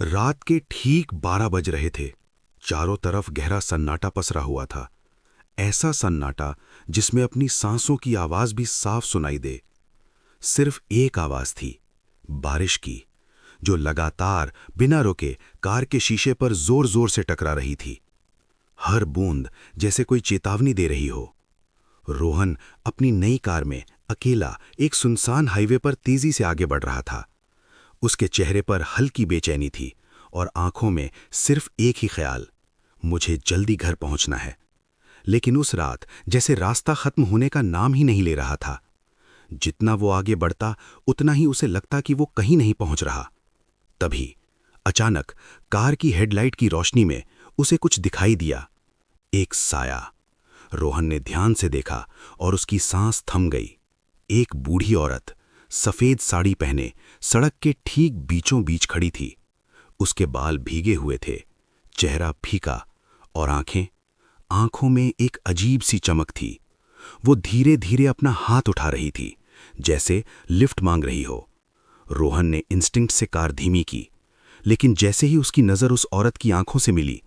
रात के ठीक 12 बज रहे थे। चारों तरफ गहरा सन्नाटा पसरा हुआ था। ऐसा सन्नाटा जिसमें अपनी सांसों की आवाज भी साफ सुनाई दे। सिर्फ एक आवाज थी, बारिश की, जो लगातार बिना रुके कार के शीशे पर जोर जोर से टकरा रही थी। हर बूंद जैसे कोई चेतावनी दे रही हो। रोहन अपनी नई कार में अकेला एक सुनसान हाईवे पर तेजी से आगे बढ़ रहा था। उसके चेहरे पर हल्की बेचैनी थी और आंखों में सिर्फ एक ही ख्याल, मुझे जल्दी घर पहुंचना है। लेकिन उस रात जैसे रास्ता खत्म होने का नाम ही नहीं ले रहा था। जितना वो आगे बढ़ता उतना ही उसे लगता कि वो कहीं नहीं पहुंच रहा। तभी अचानक कार की हेडलाइट की रोशनी में उसे कुछ दिखाई दिया, एक साया। रोहन ने ध्यान से देखा और उसकी सांस थम गई। एक बूढ़ी औरत सफेद साड़ी पहने सड़क के ठीक बीचों बीच खड़ी थी। उसके बाल भीगे हुए थे, चेहरा फीका और आंखों में एक अजीब सी चमक थी। वो धीरे धीरे अपना हाथ उठा रही थी, जैसे लिफ्ट मांग रही हो। रोहन ने इंस्टिंक्ट से कार धीमी की, लेकिन जैसे ही उसकी नजर उस औरत की आंखों से मिली,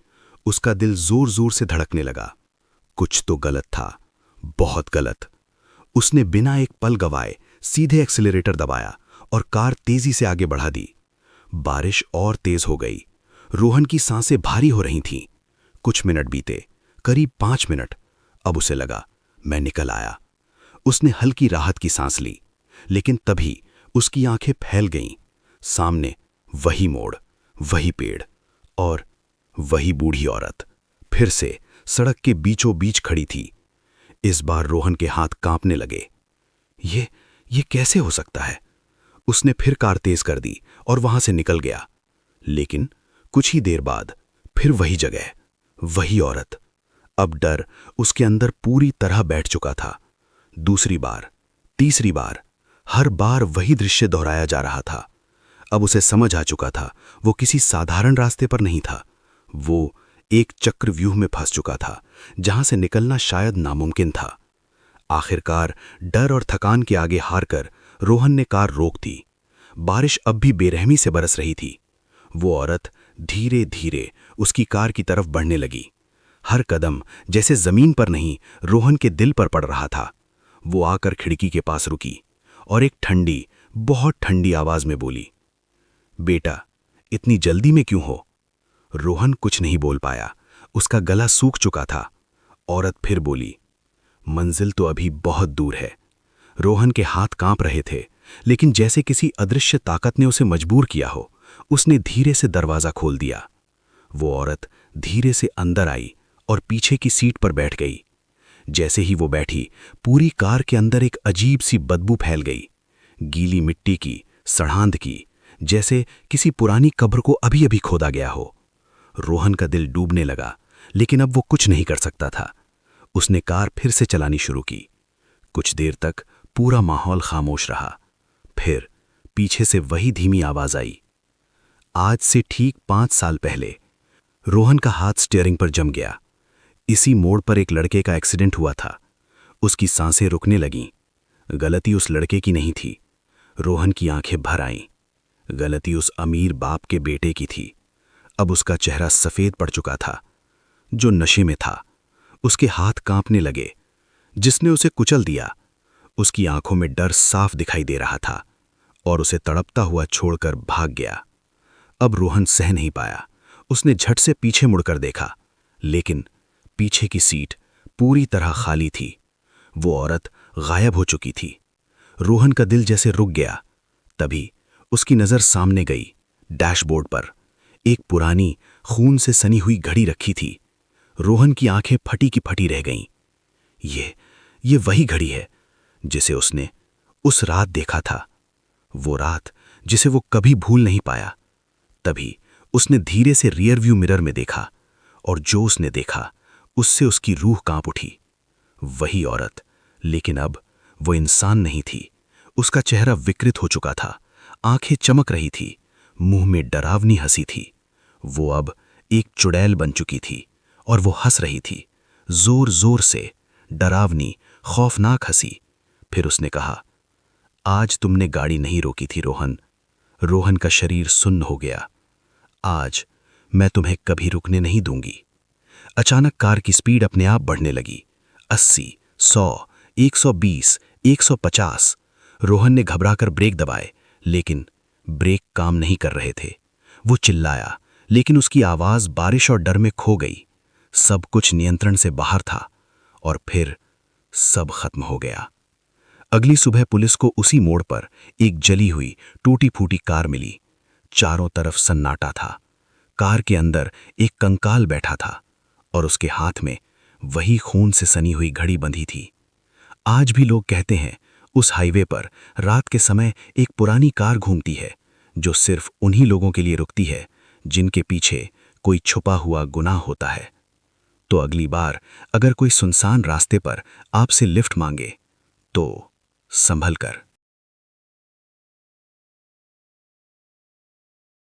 उसका दिल जोर जोर से धड़कने लगा। कुछ तो गलत था, बहुत गलत। उसने बिना एक पल गवाए सीधे एक्सीलरेटर दबाया और कार तेजी से आगे बढ़ा दी। बारिश और तेज हो गई। रोहन की सांसें भारी हो रही थीं। कुछ मिनट बीते, करीब 5 मिनट। अब उसे लगा, मैं निकल आया। उसने हल्की राहत की सांस ली, लेकिन तभी उसकी आंखें फैल गईं। सामने वही मोड़, वही पेड़ और वही बूढ़ी औरत फिर से सड़क के बीचों बीच खड़ी थी। इस बार रोहन के हाथ कांपने लगे। ये कैसे हो सकता है? उसने फिर कार तेज कर दी और वहां से निकल गया। लेकिन कुछ ही देर बाद फिर वही जगह, वही औरत। अब डर उसके अंदर पूरी तरह बैठ चुका था। दूसरी बार, तीसरी बार, हर बार वही दृश्य दोहराया जा रहा था। अब उसे समझ आ चुका था, वो किसी साधारण रास्ते पर नहीं था। वो एक चक्रव्यूह में फंस चुका था, जहां से निकलना शायद नामुमकिन था। आखिरकार डर और थकान के आगे हारकर रोहन ने कार रोक दी। बारिश अब भी बेरहमी से बरस रही थी। वो औरत धीरे धीरे उसकी कार की तरफ बढ़ने लगी। हर कदम जैसे जमीन पर नहीं, रोहन के दिल पर पड़ रहा था। वो आकर खिड़की के पास रुकी और एक ठंडी, बहुत ठंडी आवाज में बोली, बेटा, इतनी जल्दी में क्यों हो? रोहन कुछ नहीं बोल पाया, उसका गला सूख चुका था। औरत फिर बोली, मंजिल तो अभी बहुत दूर है। रोहन के हाथ कांप रहे थे, लेकिन जैसे किसी अदृश्य ताकत ने उसे मजबूर किया हो, उसने धीरे से दरवाजा खोल दिया। वो औरत धीरे से अंदर आई और पीछे की सीट पर बैठ गई। जैसे ही वो बैठी, पूरी कार के अंदर एक अजीब सी बदबू फैल गई, गीली मिट्टी की, सड़ांध की, जैसे किसी पुरानी कब्र को अभी अभी खोदा गया हो। रोहन का दिल डूबने लगा, लेकिन अब वो कुछ नहीं कर सकता था। उसने कार फिर से चलानी शुरू की। कुछ देर तक पूरा माहौल खामोश रहा। फिर पीछे से वही धीमी आवाज आई। आज से ठीक 5 साल पहले रोहन का हाथ स्टीयरिंग पर जम गया। इसी मोड़ पर एक लड़के का एक्सीडेंट हुआ था। उसकी सांसें रुकने लगीं। गलती उस लड़के की नहीं थी। रोहन की आंखें भर आईं। गलती उस अमीर बाप के बेटे की थी। अब उसका चेहरा सफेद पड़ चुका था, जो नशे में था। उसके हाथ कांपने लगे। जिसने उसे कुचल दिया, उसकी आंखों में डर साफ दिखाई दे रहा था और उसे तड़पता हुआ छोड़कर भाग गया। अब रोहन सह नहीं पाया। उसने झट से पीछे मुड़कर देखा, लेकिन पीछे की सीट पूरी तरह खाली थी। वो औरत गायब हो चुकी थी। रोहन का दिल जैसे रुक गया। तभी उसकी नजर सामने गई। डैशबोर्ड पर एक पुरानी, खून से सनी हुई घड़ी रखी थी। रोहन की आंखें फटी की फटी रह गईं। ये वही घड़ी है जिसे उसने उस रात देखा था, वो रात जिसे वो कभी भूल नहीं पाया। तभी उसने धीरे से रियर व्यू मिरर में देखा, और जो उसने देखा उससे उसकी रूह कांप उठी। वही औरत, लेकिन अब वो इंसान नहीं थी। उसका चेहरा विकृत हो चुका था, आंखें चमक रही थी, मुंह में डरावनी हंसी थी। वो अब एक चुड़ैल बन चुकी थी और वो हंस रही थी, जोर जोर से, डरावनी, खौफनाक हंसी। फिर उसने कहा, आज तुमने गाड़ी नहीं रोकी थी रोहन। रोहन का शरीर सुन्न हो गया। आज मैं तुम्हें कभी रुकने नहीं दूंगी। अचानक कार की स्पीड अपने आप बढ़ने लगी। 80, 100, 120, 150। रोहन ने घबराकर ब्रेक दबाए, लेकिन ब्रेक काम नहीं कर रहे थे। वो चिल्लाया, लेकिन उसकी आवाज बारिश और डर में खो गई। सब कुछ नियंत्रण से बाहर था और फिर सब खत्म हो गया। अगली सुबह पुलिस को उसी मोड़ पर एक जली हुई टूटी फूटी कार मिली। चारों तरफ सन्नाटा था। कार के अंदर एक कंकाल बैठा था और उसके हाथ में वही खून से सनी हुई घड़ी बंधी थी। आज भी लोग कहते हैं उस हाईवे पर रात के समय एक पुरानी कार घूमती है जो सिर्फ उन्हीं लोगों के लिए रुकती है जिनके पीछे कोई छुपा हुआ गुनाह होता है। तो अगली बार अगर कोई सुनसान रास्ते पर आपसे लिफ्ट मांगे तो संभल कर